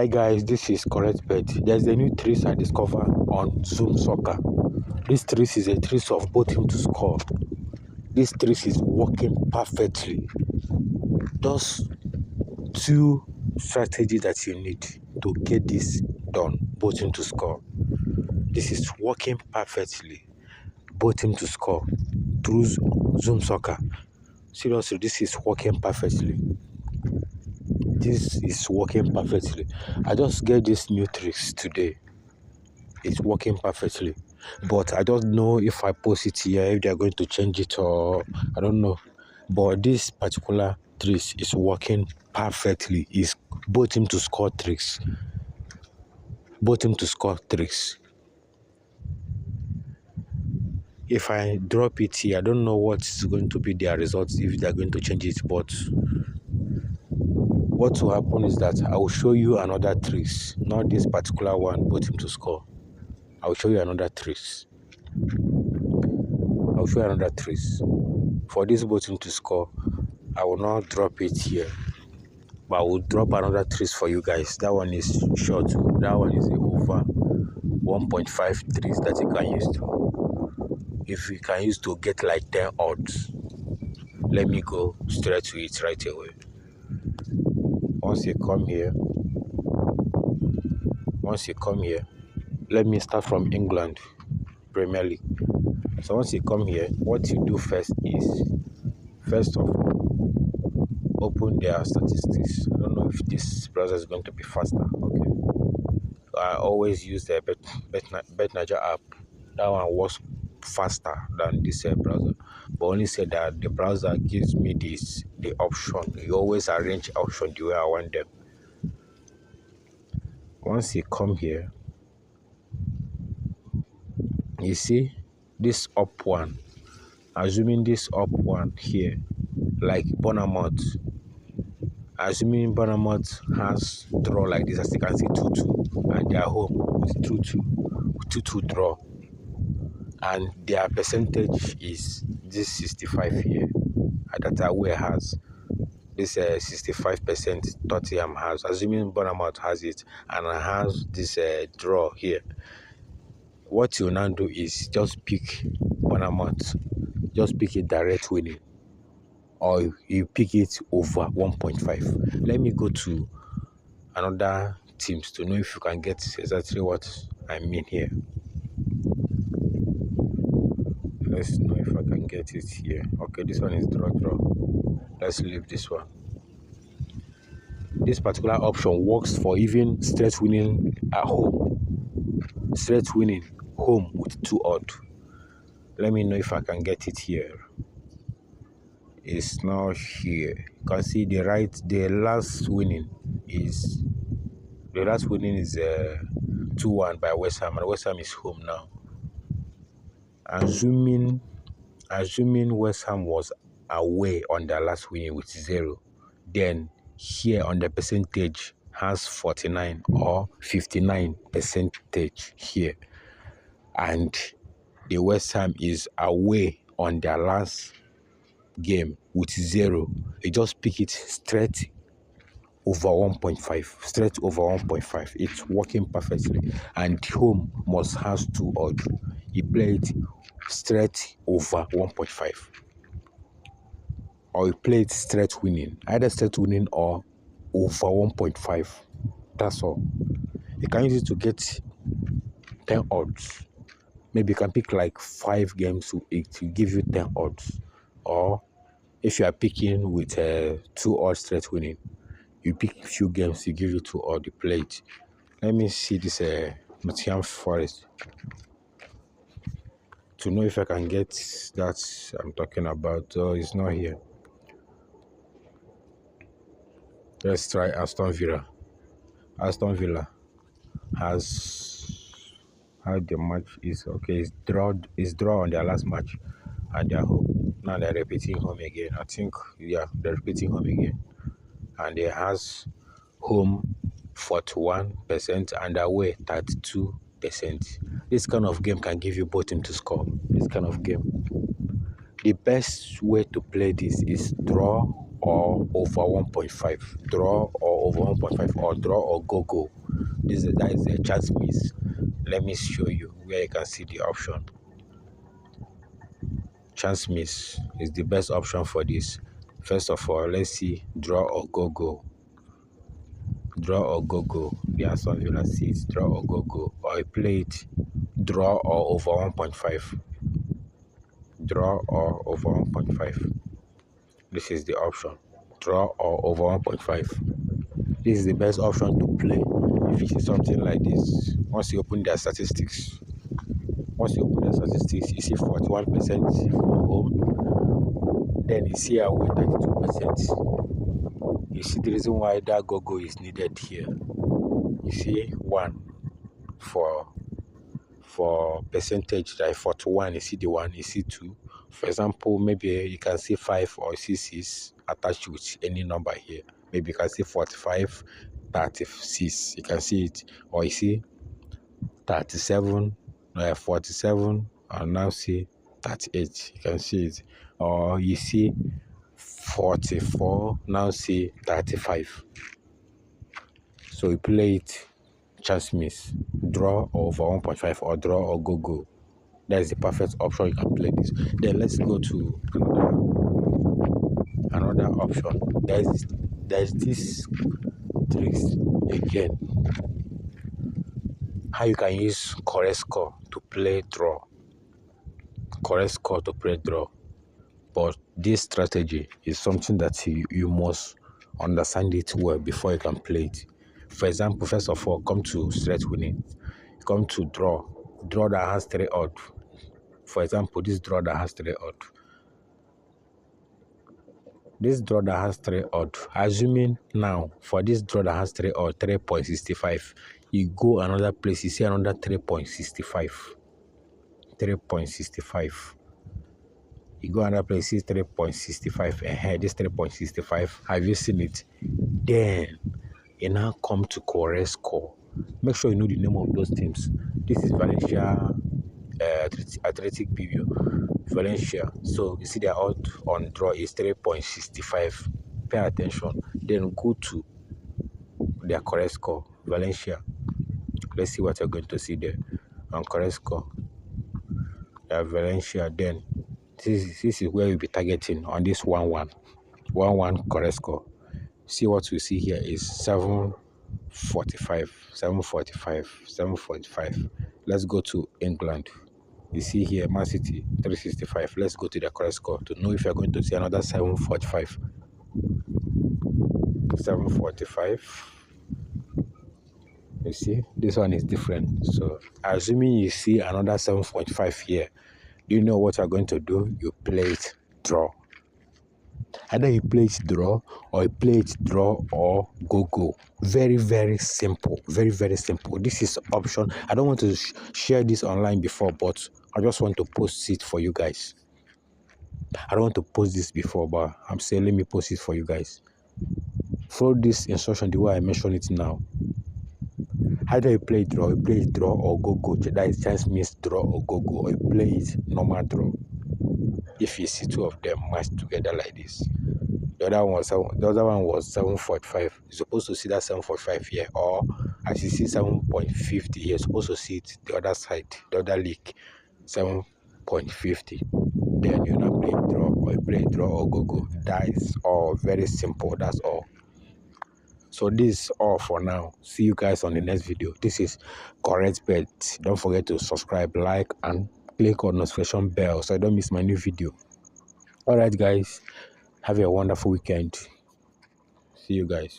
Hi guys, this is Correct Bet. There's a new trees I discovered on Zoom Soccer. This trees is a trees of both team to score. This trees is working perfectly. Those two strategies that you need to get this done, both team to score. This is working perfectly. Both team to score through Zoom Soccer. Seriously, this is working perfectly. This is working perfectly. I just get this new tricks today. It's working perfectly. But I don't know if I post it here, if they're going to change it or I don't know. But this particular tricks is working perfectly. It's both team to score tricks. Both team to score tricks. If I drop it here, I don't know what's going to be their results if they're going to change it, but what will happen is that I will show you another tricks, not this particular one, both team to score. I will show you another tricks. I'll show you another tricks. For this both team to score, I will not drop it here, but I will drop another tricks for you guys. That one is short. That one is over 1.5 trees that you can use to, if you can use to get like 10 odds. Let me go straight to it right away. Once you come here, let me start from England Premier League. So once you come here, what you do first is, first of all, open their statistics. I don't know if this browser is going to be faster. Okay, I always use the BetNaija app. That one works faster than this browser, but only say that the browser gives me the option. You always arrange option the way I want them. Once you come here, you see this up one. Assuming this up one here, like Bournemouth. Assuming Bournemouth has draw like this, as you can see 2-2, and they are home with 2-2 draw, and their percentage is this 65 here. That away has this 65% Tottenham has. Assuming Bournemouth has it and has this draw here, what you now do is just pick Bournemouth, just pick a direct winning, or you pick it over 1.5. Let me go to another teams to know if you can get exactly what I mean here. Let's know if I can get it here. Okay, this one is draw. Let's leave this one. This particular option works for even straight winning at home. Straight winning home with 2 odd. Let me know if I can get it here. It's not here. You can see the last winning is 2-1 by West Ham, and West Ham is home now. Assuming West Ham was away on their last winning with 0, then here on the percentage has 49 or 59 percentage here, and the West Ham is away on their last game with 0. You just pick it straight over 1.5, straight over 1.5. It's working perfectly, and home must has 2 odd. You play it straight over 1.5, or you play it straight winning, either straight winning or over 1.5. That's all. You can use it to get 10 odds. Maybe you can pick like 5 games to give you 10 odds, or if you are picking with 2 odds straight winning, you pick few games to give you 2 odds, you play it. Let me see this Nottingham Forest to know if I can get that I'm talking about. It's not here. Let's try Aston Villa. Aston Villa has how the match is. Okay, it's draw on their last match, and they're home. Now they're repeating home again. I think, yeah, they're repeating home again, and they has home 41% and away 32%. This kind of game can give you both team to score. This kind of game, the best way to play this is draw or over 1.5. Draw or over 1.5 or draw or go. That is a chance miss. Let me show you where you can see the option. Chance miss is the best option for this. First of all, let's see draw or go. Draw or go. There are some Villa seats, draw or go. Or I play it draw or over 1.5. Draw or over 1.5. This is the option. Draw or over 1.5. This is the best option to play if you see something like this. Once you open their statistics, you see 41% for home. Then you see away 32%. You see the reason why that go is needed here. You see 1 for percentage, like 41. You see the 1. You see 2. For example, maybe you can see 5 or 6 attached with any number here. Maybe you can see 45, 36. You can see it. Or you see 37, 47, and now see 38. You can see it. Or you see 44, now see 35. So you play it chance miss, draw over 1.5 or draw or go. That is the perfect option. You can play this. Then let's go to another option. There's this tricks again. How you can use correct score to play draw. But this strategy is something that you must understand it well before you can play it. For example, first of all, come to straight winning. Come to draw that has 3 odd. For example, this draw that has 3 odd. Assuming now for this draw that has 3 odd, 3.65, you go another place, you see another 3.65. You go another place, see 3.65. This 3.65. Have you seen it? Then you now come to correct score. Make sure you know the name of those teams. This is Valencia, Athletic Bilbao, Valencia. So you see their odd on draw is 3.65. Pay attention. Then go to their correct score, Valencia. Let's see what you're going to see there. On correct score, Valencia. Then this is where you'll be targeting on this 1-1 correct score. See what we see here is 745. Let's go to England. You see here Man City 365. Let's go to the correct score to know if you're going to see another 745. You see, this one is different. So assuming you see another 7.5 here, do you know what you're going to do? You play it draw. Either you play it draw or you play it draw or go. Very, very simple. Very, very simple. This is option. I don't want to share this online before, but I just want to post it for you guys. I don't want to post this before, but I'm saying let me post it for you guys. Follow this instruction the way I mention it now. Either you play draw or go. That is chance means draw or go, or you play it normal draw. If you see 2 of them matched together like this, the other one was 7.45. You're supposed to see that 7.45 here, or as you see 7.50 here, you're supposed to see it the other side, the other leak, 7.50. Then you now play draw, or you play draw or go. That is all. Very simple. That's all. So this is all for now. See you guys on the next video. This is Correct Bet. Don't forget to subscribe, like, and click on notification bell so I don't miss my new video. Alright guys, have a wonderful weekend. See you guys.